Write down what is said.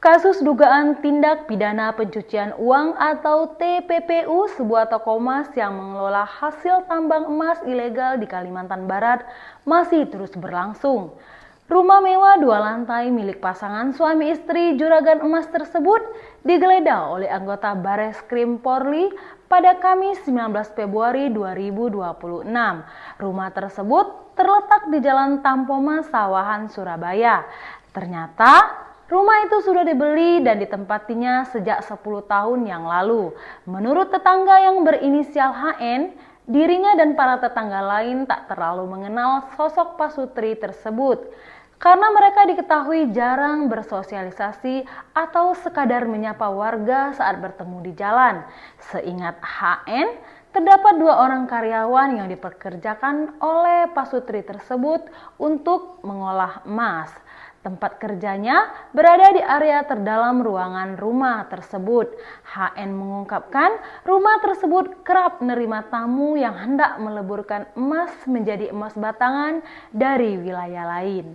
Kasus dugaan tindak pidana pencucian uang atau TPPU sebuah toko emas yang mengelola hasil tambang emas ilegal di Kalimantan Barat masih terus berlangsung. Rumah mewah 2 lantai milik pasangan suami istri juragan emas tersebut digeledah oleh anggota Bareskrim Polri pada Kamis 19 Februari 2026. Rumah tersebut terletak di Jalan Tampoma Sawahan, Surabaya. Ternyata rumah itu sudah dibeli dan ditempatinya sejak 10 tahun yang lalu. Menurut tetangga yang berinisial HN, dirinya dan para tetangga lain tak terlalu mengenal sosok Pak Sutri tersebut. Karena mereka diketahui jarang bersosialisasi atau sekadar menyapa warga saat bertemu di jalan. Seingat HN, terdapat 2 orang karyawan yang dipekerjakan oleh Pak Sutri tersebut untuk mengolah emas. Tempat kerjanya berada di area terdalam ruangan rumah tersebut. HN mengungkapkan rumah tersebut kerap menerima tamu yang hendak meleburkan emas menjadi emas batangan dari wilayah lain.